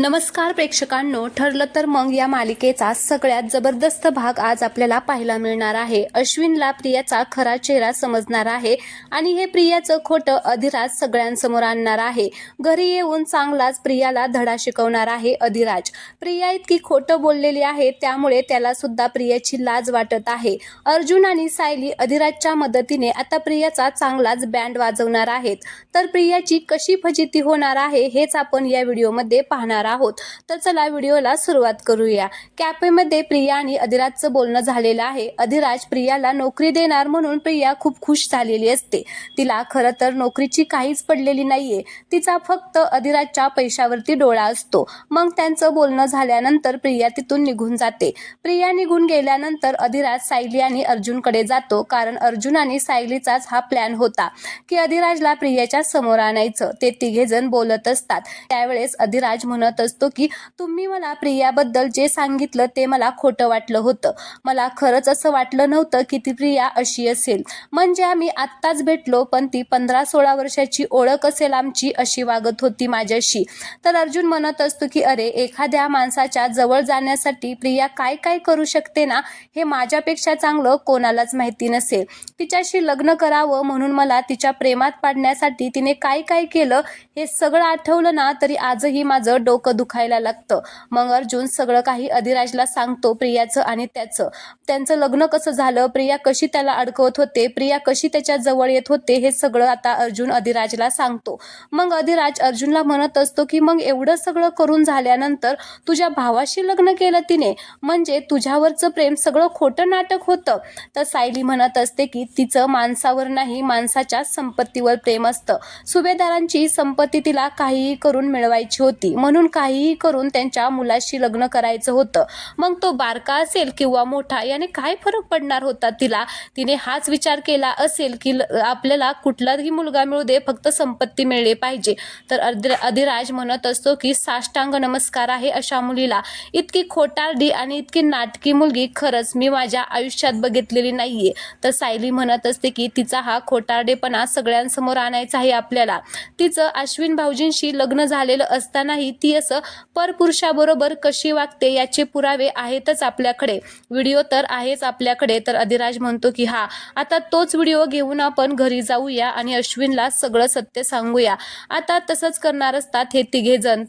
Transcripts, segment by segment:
नमस्कार प्रेक्षकांनो, ठरलं तर मग या मालिकेचा सगळ्यात जबरदस्त भाग आज आपल्याला पाहायला मिळणार आहे। अश्विनला प्रियाचा खरा चेहरा समजणार आहे आणि हे प्रियाचं खोटं अधिराज सगळ्यांसमोर आणणार आहे। घरी येऊन चांगलाच प्रियाला धडा शिकवणार आहे अधिराज। प्रिया इतकी खोटं बोललेली आहे त्यामुळे त्याला सुद्धा प्रियाची लाज वाटत आहे। अर्जुन आणि सायली अधिराजच्या मदतीने आता प्रियाचा चांगलाच बँड वाजवणार आहेत। तर प्रियाची कशी फजिती होणार आहे हेच आपण या व्हिडिओमध्ये पाहणार आहोत। तर चला व्हिडिओला सुरुवात करूया। कॅफेमध्ये प्रिया आणि अधिराजचं बोलणं झालेलं आहे। अधिराज प्रियाला नोकरी देणार म्हणून प्रिया खूप खुश झालेली असते। तिला खरं तर नोकरीची काहीच पडलेली नाहीये, तिचा फक्त अधिराजच्या पैशावरती डोळा असतो। मग त्यांचं बोलणं झाल्यानंतर प्रिया तिथून निघून जाते। प्रिया निघून गेल्यानंतर अधिराज सायली आणि अर्जुनकडे जातो, कारण अर्जुन आणि सायलीचाच हा प्लॅन होता की अधिराजला प्रियाच्या समोर आणायचं। ते तिघे जण बोलत असतात त्यावेळेस अधिराज म्हणत असतो की तुम्ही मला प्रियाबद्दल जे सांगितलं ते मला खोटं वाटलं होतं। मला खरंच असं वाटलं नव्हतं की ती प्रिया अशी असेल। म्हणजे आम्ही आत्ताच भेटलो पण ती 15-16 वर्षाची ओळख असेल आमची, अशी वागत होती माझ्याशी। तर अर्जुन म्हणत असतो की अरे, एखाद्या माणसाच्या जवळ जाण्यासाठी प्रिया काय काय करू शकते ना, हे माझ्यापेक्षा चांगलं कोणालाच माहिती नसेल। तिच्याशी लग्न करावं म्हणून मला तिच्या प्रेमात पाडण्यासाठी तिने काय काय केलं हे सगळं आठवलं ना तरी आजही माझं डोकं दुखायला लागतं। मग अर्जुन सगळं काही अधिराजला सांगतो, प्रियाचं आणि त्यांचं लग्न कसं झालं, प्रिया कशी त्याला अडकवत होते, प्रिया कशी त्याच्या जवळ येत होते, हे सगळं आता अर्जुन अधिराजला सांगतो। मग अधिराज अर्जुनला म्हणत असतो की मग एवढं सगळं करून झाल्यानंतर तुझ्या भावाशी लग्न केलं तिने, म्हणजे तुझ्यावरचं प्रेम सगळं खोटं नाटक होतं। तर सायली म्हणत असते की तिचं माणसावर नाही, माणसाच्या संपत्तीवर प्रेम असतं। सुभेदारांची संपत्ती तिला काहीही करून मिळवायची होती, म्हणून काहीही करून त्यांच्या मुलाशी लग्न करायचं होतं। मग तो बारका असेल किंवा मोठा याने काय फरक पडणार होता तिला। तिने हाच विचार केला असेल की आपल्याला कुठलाही मुलगा मिळू दे, फक्त संपत्ती मिळली पाहिजे। तर अधिराज म्हणत असतो की साष्टांग नमस्कार आहे अशा मुलीला। इतकी खोटारडी आणि इतकी नाटकी मुलगी खरंच मी माझ्या आयुष्यात बघितलेली नाहीये। तर सायली म्हणत असते की तिचा हा खोटारडेपणा सगळ्यांसमोर आणायचा आहे आपल्याला। तिचं अश्विन भाऊजींशी लग्न झालेलं असतानाही ती असं परपुरुषाबरोबर कशी वागते याचे पुरावे आहेतच आपल्याकडे, व्हिडिओ तर आहेच आपल्याकडे। तर अधिराज म्हणतो की हा, आता तोच व्हिडिओ घेऊन आपण घरी जाऊया आणि अश्विनला सगळं सत्य सांगूया। आता तसंच करणार असतात हे तिघे जण।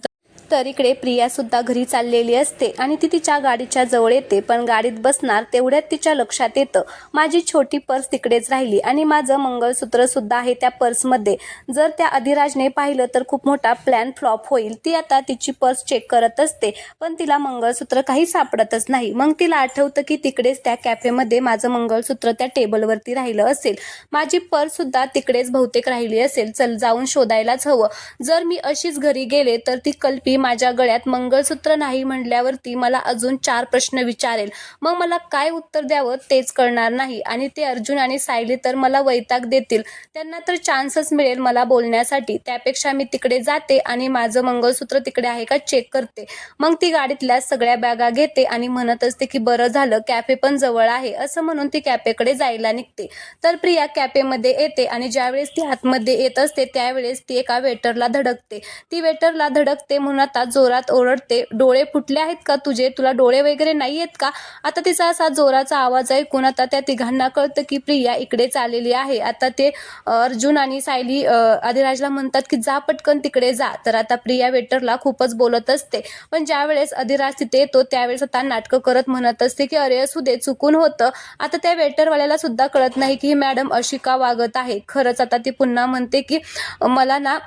तर इकडे प्रिया सुद्धा घरी चाललेली असते आणि ती तिच्या गाडीच्या जवळ येते, पण गाडीत बसणार तेवढ्यात तिच्या लक्षात येतं माझी छोटी पर्स तिकडेच राहिली आणि माझं मंगळसूत्र सुद्धा आहे त्या पर्समध्ये। जर त्या अधिराजने पाहिलं तर खूप मोठा प्लॅन फ्लॉप होईल। ती आता तिची पर्स चेक करत असते पण तिला मंगळसूत्र काही सापडतच नाही। मग तिला आठवतं की तिकडेच त्या कॅफेमध्ये माझं मंगळसूत्र त्या टेबलवरती राहिलं असेल, माझी पर्स सुद्धा तिकडेच बहुतेक राहिली असेल, चल जाऊन शोधायलाच हवं। जर मी अशीच घरी गेले तर ती कल्पी माझ्या गळ्यात मंगळसूत्र नाही म्हटल्यावरती मला अजून 4 प्रश्न विचारेल, मग मला काय उत्तर द्यावं तेच कळणार नाही। आणि ते अर्जुन आणि सायली तर मला वैताग देतील, त्यांना तर चान्सच मिळेल मला बोलण्यासाठी। त्यापेक्षा मी तिकडे जाते आणि माझं मंगळसूत्र तिकडे आहे का चेक करते। मग ती गाडीतल्या सगळ्या बॅगा घेते आणि म्हणत असते की बरं झालं, कॅफे पण जवळ आहे, असं म्हणून ती कॅफेकडे जायला निघते। तर प्रिया कॅफेमध्ये येते आणि ज्यावेळेस ती आतमध्ये येत असते त्यावेळेस ती एका वेटरला धडकते। ती वेटरला धडकते म्हणून आता जोरात ओरडते, डोळे फुटले आहेत का तुझे, तुला डोळे वगैरे नाही आहेत का। आता तिचा असा जोराचा आवाज ऐकून आता त्या तिघांना कळतं की प्रिया इकडेच आलेली आहे। आता ते अर्जुन आणि सायली अधिराजला म्हणतात की जा पटकन तिकडे जा। तर आता प्रिया वेटरला खूपच बोलत असते, पण ज्यावेळेस अधिराज तिथे येतो त्यावेळेस आता नाटकं करत म्हणत असते की अरे असू दे, चुकून होतं। आता त्या वेटरवाल्याला सुद्धा कळत नाही की मॅडम अशी का वागत आहे। खरंच आता ती पुन्हा म्हणते की मला ना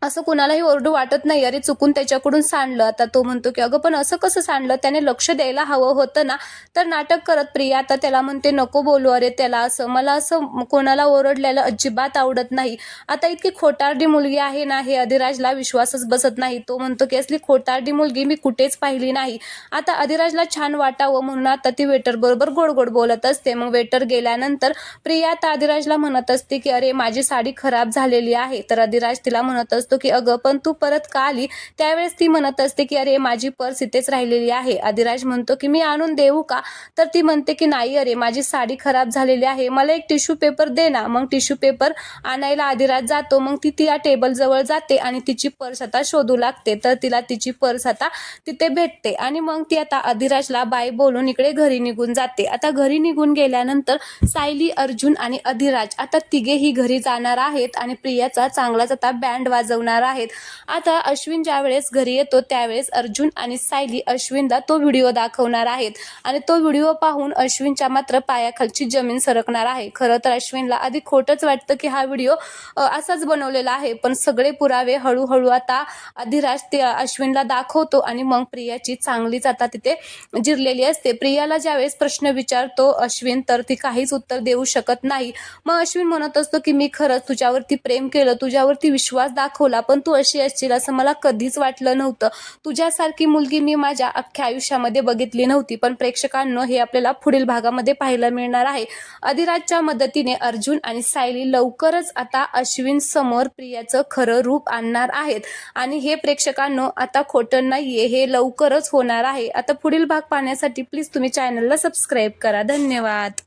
असं कुणालाही ओरडू वाटत नाही, अरे चुकून त्याच्याकडून सांडलं। आता तो म्हणतो की अगं पण असं कसं सांडलं, त्याने लक्ष द्यायला हवं होतं ना। तर नाटक करत प्रिया आता त्याला म्हणते नको बोलू, अरे त्याला असं, मला असं कोणाला ओरडलेलं अजिबात आवडत नाही। आता इतकी खोटारडी मुलगी आहे ना, हे अधिराजला विश्वासच बसत नाही। तो म्हणतो की असली खोटारडी मुलगी मी कुठेच पाहिली नाही। आता अधिराजला छान वाटावं म्हणून आता ती वेटर बरोबर गोड गोड बोलत असते। मग वेटर गेल्यानंतर प्रिया आता अधिराजला म्हणत असते की अरे माझी साडी खराब झालेली आहे। तर अधिराज तिला म्हणत असतो असतो की अगं पण तू परत का आली. त्यावेळेस ती म्हणत असते की अरे माझी पर्स इथेच राहिलेली आहे. अधिराज म्हणतो की मी आणून देऊ का. तर ती म्हणते की नाही अरे माझी साडी खराब झालेली आहे, मला एक टिश्यू पेपर दे ना. मग टिश्यू पेपर आणायला अधिराज जातो. मग ती त्या टेबल जवळ जाते आणि तिची पर्स आता शोधू लागते. तर तिला तिची पर्स आता तिथे भेटते आणि मग ती आता अधिराजला बाय बोलून इकडे घरी निघून जाते. आता घरी निघून गेल्यानंतर सायली, अर्जुन आणि अधिराज आता तिघेही घरी जाणार आहेत आणि प्रियाचा चांगलाच आता बँड वाजवणार आहेत. आता अश्विन ज्या वेळेस घरी येतो त्यावेळेस अर्जुन आणि सायली अश्विनला तो व्हिडिओ दाखवणार आहेत आणि तो व्हिडिओ पाहून अश्विनच्या मात्र पायाखालची जमीन सरकणार आहे. खरं तर अश्विनला आधी खोटंच वाटतं की हा व्हिडिओ असाच बनवलेला आहे, पण सगळे पुरावे हळूहळू आता अधिराज ते अश्विनला दाखवतो आणि मग प्रियाची चांगलीच आता तिथे जिरलेली असते. प्रियाला ज्यावेळेस प्रश्न विचारतो अश्विन तर ती काहीच उत्तर देऊ शकत नाही. मग अश्विन म्हणत असतो की मी खरंच तुझ्यावरती प्रेम केलं, तुझ्यावरती विश्वास दाखवला, पण तू अशी असशील असं मला कधीच वाटलं नव्हतं. तुझ्यासारखी मुलगी मी माझ्या अख्ख्या आयुष्यामध्ये बघितली नव्हती. पण प्रेक्षकांनो हे आपल्याला पुढील भागामध्ये पाहायला मिळणार आहे. अधिराजच्या मदतीने अर्जुन आणि सायली लवकरच आता अश्विन समोर प्रियाचं खरं रूप आणणार आहेत आणि हे प्रेक्षकांनो आता खोटं नाहीये, हे लवकरच होणार आहे. आता पुढील भाग पाहण्यासाठी प्लीज तुम्ही चॅनलला सबस्क्राईब करा. धन्यवाद.